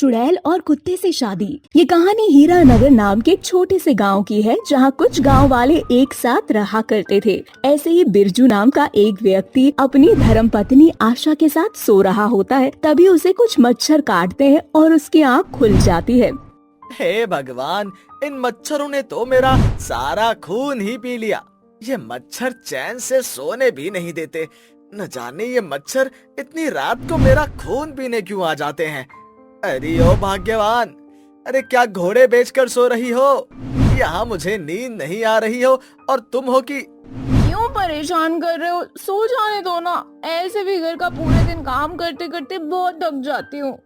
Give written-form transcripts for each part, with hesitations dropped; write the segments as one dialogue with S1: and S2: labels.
S1: चुड़ैल और कुत्ते से शादी। ये कहानी हीरानगर नाम के एक छोटे से गांव की है, जहां कुछ गांव वाले एक साथ रहा करते थे। ऐसे ही बिरजू नाम का एक व्यक्ति अपनी धर्मपत्नी आशा के साथ सो रहा होता है। तभी उसे कुछ मच्छर काटते हैं और उसकी आँख खुल जाती है।
S2: हे भगवान, इन मच्छरों ने तो मेरा सारा खून ही पी लिया। ये मच्छर चैन से सोने भी नहीं देते। न जाने ये मच्छर इतनी रात को मेरा खून पीने क्यों आ जाते हैं। अरे ओ भाग्यवान, अरे क्या घोड़े बेचकर सो रही हो? यहाँ मुझे नींद नहीं आ रही हो और तुम हो कि
S3: क्यों परेशान कर रहे हो? सो जाने दो ना। ऐसे भी घर का पूरे दिन काम करते करते बहुत थक जाती हूँ।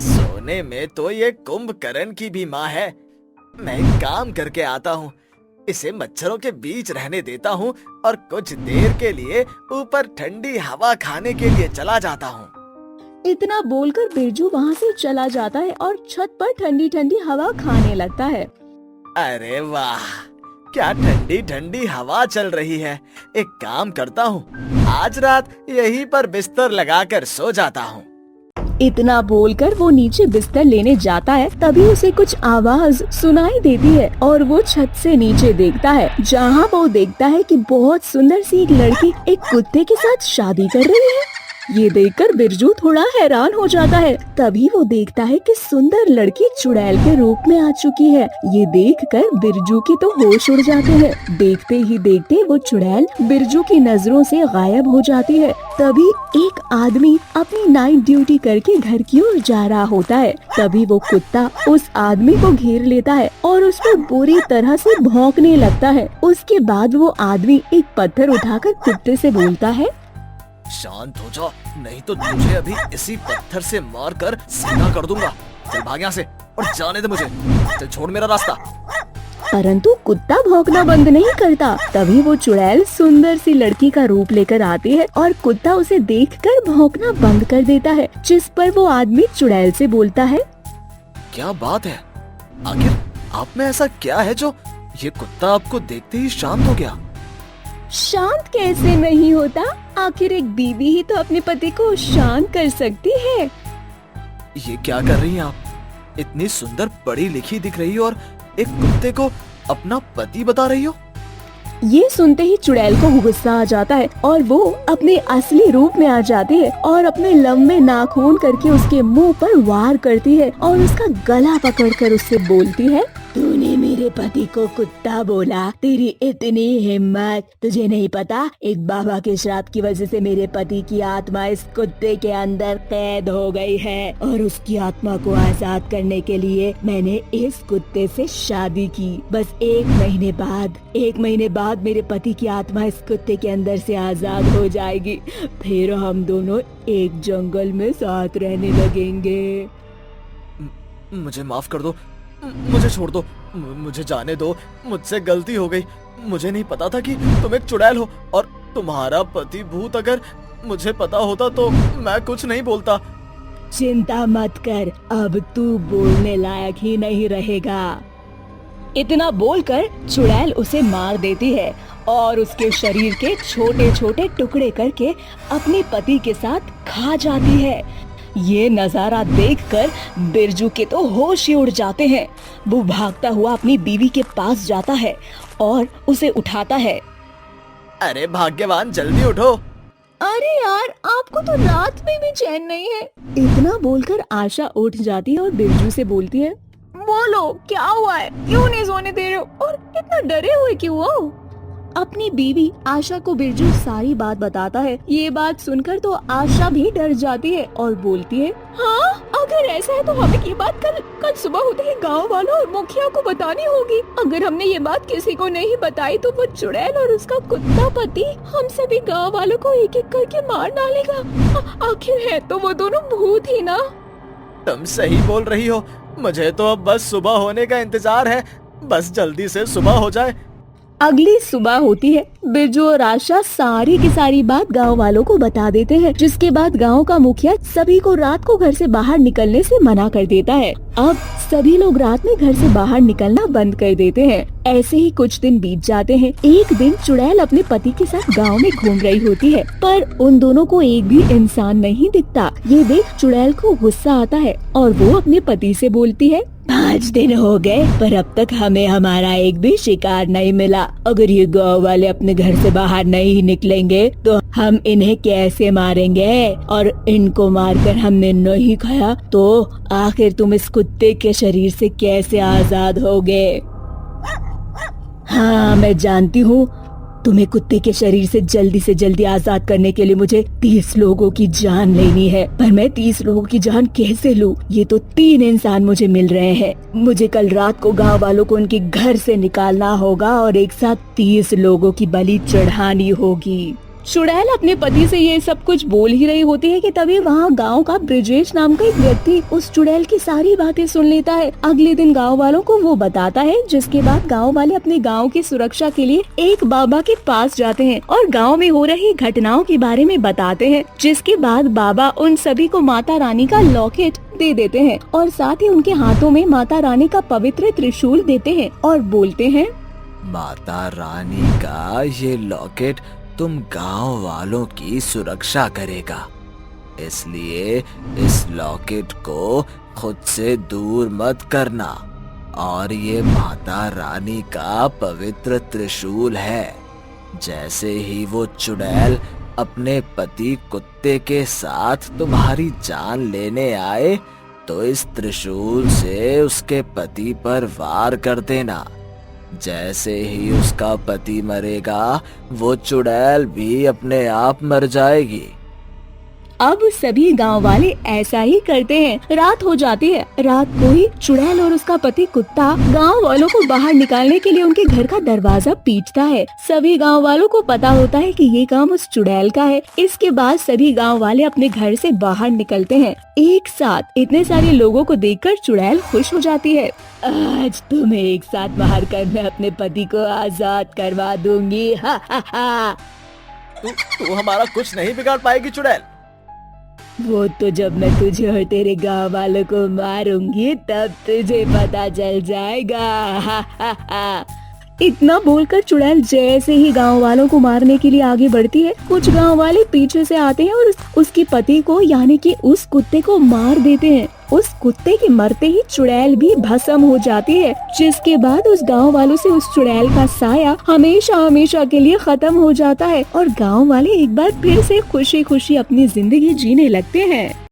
S2: सोने में तो ये कुंभकर्ण की भी माँ है। मैं एक काम करके आता हूँ, इसे मच्छरों के बीच रहने देता हूँ और कुछ देर के लिए ऊपर ठंडी हवा खाने के लिए चला जाता हूँ।
S1: इतना बोलकर बिरजू वहाँ से चला जाता है और छत पर ठंडी ठंडी हवा खाने लगता है।
S2: अरे वाह, क्या ठंडी ठंडी हवा चल रही है। एक काम करता हूँ, आज रात यहीं पर बिस्तर लगाकर सो जाता हूँ।
S1: इतना बोलकर वो नीचे बिस्तर लेने जाता है। तभी उसे कुछ आवाज सुनाई देती है और वो छत से नीचे देखता है, जहाँ वो देखता है कि बहुत सुंदर सी एक लड़की एक कुत्ते के साथ शादी कर रही है। ये देखकर बिरजू थोड़ा हैरान हो जाता है। तभी वो देखता है कि सुंदर लड़की चुड़ैल के रूप में आ चुकी है। ये देखकर बिरजू के तो होश उड़ जाते हैं। देखते ही देखते वो चुड़ैल बिरजू की नजरों से गायब हो जाती है। तभी एक आदमी अपनी नाइट ड्यूटी करके घर की ओर जा रहा होता है। तभी वो कुत्ता उस आदमी को घेर लेता है और उस पर बुरी तरह से भौंकने लगता है। उसके बाद वो आदमी एक पत्थर उठाकर कुत्ते से बोलता है,
S2: शांत हो जा, नहीं तो तुझे अभी इसी पत्थर से मारकर सीधा कर दूंगा। चल भाग यहाँ से और जाने दे मुझे। चल छोड़ मेरा रास्ता।
S1: परंतु कुत्ता भौंकना बंद नहीं करता। तभी वो चुड़ैल सुंदर सी लड़की का रूप लेकर आती है और कुत्ता उसे देखकर भौंकना बंद कर देता है। जिस पर वो आदमी चुड़ैल से बोलता है,
S2: क्या बात है, आखिर आप में ऐसा क्या है जो ये कुत्ता आपको देखते ही शांत हो गया?
S1: शांत कैसे नहीं होता? आखिर एक बीवी ही तो अपने पति को शांत कर सकती है।
S2: ये क्या कर रही हैं आप? इतनी सुंदर पढ़ी लिखी दिख रही हो और एक कुत्ते को अपना पति बता रही हो।
S1: ये सुनते ही चुड़ैल को गुस्सा आ जाता है और वो अपने असली रूप में आ जाती है और अपने लंबे नाखून करके उसके मुंह पर वार करती है और उसका गला पकड़कर उससे बोलती है, तूने मेरे पति को कुत्ता बोला? तेरी इतनी हिम्मत! तुझे नहीं पता, एक बाबा के श्राप की वजह से मेरे पति की आत्मा इस कुत्ते के अंदर कैद हो गई है और उसकी आत्मा को आजाद करने के लिए मैंने इस कुत्ते से शादी की। बस एक महीने बाद मेरे पति की आत्मा इस कुत्ते के अंदर से आजाद हो जाएगी। फिर हम दोनों एक जंगल में साथ रहने लगेंगे।
S2: मुझे माफ कर दो, मुझे छोड़ दो, मुझे जाने दो। मुझसे गलती हो गई। मुझे नहीं पता था कि तुम एक चुड़ैल हो और तुम्हारा पति भूत। अगर मुझे पता होता तो मैं कुछ नहीं बोलता।
S1: चिंता मत कर, अब तू बोलने लायक ही नहीं रहेगा। इतना बोलकर चुड़ैल उसे मार देती है और उसके शरीर के छोटे छोटे टुकड़े करके अपने पति के साथ खा जाती है। ये नजारा देखकर बिरजू के तो होश ही उड़ जाते हैं। वो भागता हुआ अपनी बीवी के पास जाता है और उसे उठाता है।
S2: अरे भाग्यवान, जल्दी उठो।
S3: अरे यार, आपको तो रात में भी चैन नहीं है।
S1: इतना बोलकर आशा उठ जाती है और बिरजू से बोलती है,
S3: बोलो क्या हुआ है? क्यों नहीं सोने दे रहे हो और इतना डरे हुए क्यों हो?
S1: अपनी बीवी आशा को बिरजू सारी बात बताता है। ये बात सुनकर तो आशा भी डर जाती है और बोलती है,
S3: हाँ, अगर ऐसा है तो हमें ये बात कल सुबह होते ही गांव वालों और मुखिया को बतानी होगी। अगर हमने ये बात किसी को नहीं बताई तो वो चुड़ैल और उसका कुत्ता पति हम सभी गांव वालों को एक एक करके मार डालेगा। आखिर है तो वो दोनों भूत ही ना।
S2: तुम सही बोल रही हो। मुझे तो अब बस सुबह होने का इंतजार है। बस जल्दी से सुबह हो जाए।
S1: अगली सुबह होती है। बिरजू और आशा सारी की सारी बात गांव वालों को बता देते हैं, जिसके बाद गांव का मुखिया सभी को रात को घर से बाहर निकलने से मना कर देता है। अब सभी लोग रात में घर से बाहर निकलना बंद कर देते हैं। ऐसे ही कुछ दिन बीत जाते हैं। एक दिन चुड़ैल अपने पति के साथ गांव में घूम रही होती है, पर उन दोनों को एक भी इंसान नहीं दिखता। ये देख चुड़ैल को गुस्सा आता है और वो अपने पति से बोलती है, 5 दिन हो गए पर अब तक हमें हमारा एक भी शिकार नहीं मिला। अगर ये गाँव वाले अपने घर से बाहर नहीं निकलेंगे तो हम इन्हें कैसे मारेंगे? और इनको मारकर हमने नहीं खाया तो आखिर तुम इस कुत्ते के शरीर से कैसे आजाद होगे? हाँ, मैं जानती हूँ तुम्हें कुत्ते के शरीर से जल्दी आजाद करने के लिए मुझे 30 लोगों की जान लेनी है, पर मैं 30 लोगों की जान कैसे लूँ? ये तो 3 इंसान मुझे मिल रहे हैं। मुझे कल रात को गांव वालों को उनके घर से निकालना होगा और एक साथ 30 लोगों की बलि चढ़ानी होगी। चुड़ैल अपने पति से ये सब कुछ बोल ही रही होती है कि तभी वहाँ गांव का ब्रिजेश नाम का एक व्यक्ति उस चुड़ैल की सारी बातें सुन लेता है। अगले दिन गांव वालों को वो बताता है, जिसके बाद गांव वाले अपने गांव की सुरक्षा के लिए एक बाबा के पास जाते हैं और गांव में हो रही घटनाओं के बारे में बताते हैं। जिसके बाद बाबा उन सभी को माता रानी का लॉकेट दे देते हैं और साथ ही उनके हाथों में माता रानी का पवित्र त्रिशूल देते हैं और बोलते हैं,
S2: माता रानी का ये लॉकेट तुम गांव वालों की सुरक्षा करेगा, इसलिए इस लॉकेट को खुद से दूर मत करना। और ये माता रानी का पवित्र त्रिशूल है। जैसे ही वो चुड़ैल अपने पति कुत्ते के साथ तुम्हारी जान लेने आए तो इस त्रिशूल से उसके पति पर वार कर देना। जैसे ही उसका पति मरेगा वो चुड़ैल भी अपने आप मर जाएगी।
S1: अब सभी गांव वाले ऐसा ही करते हैं। रात हो जाती है। रात को ही चुड़ैल और उसका पति कुत्ता गांव वालों को बाहर निकालने के लिए उनके घर का दरवाजा पीटता है। सभी गांव वालों को पता होता है कि ये काम उस चुड़ैल का है। इसके बाद सभी गांव वाले अपने घर से बाहर निकलते हैं। एक साथ इतने सारे लोगों को देखकर चुड़ैल खुश हो जाती है। आज तुम्हें एक साथ बाहर कर मैं अपने पति को आजाद करवा दूंगी। हा हा हा।
S2: तू हमारा कुछ नहीं बिगाड़ पाएगी चुड़ैल।
S1: वो तो जब मैं तुझे और तेरे गांव वालों को मारूंगी तब तुझे पता चल जाएगा। हा हा हा। इतना बोलकर चुड़ैल जैसे ही गांव वालों को मारने के लिए आगे बढ़ती है, कुछ गांव वाले पीछे से आते हैं और उसके पति को यानी कि उस कुत्ते को मार देते हैं। उस कुत्ते के मरते ही चुड़ैल भी भस्म हो जाती है, जिसके बाद उस गांव वालों से उस चुड़ैल का साया हमेशा हमेशा के लिए खत्म हो जाता है और गांव वाले एक बार फिर से खुशी खुशी अपनी जिंदगी जीने लगते हैं।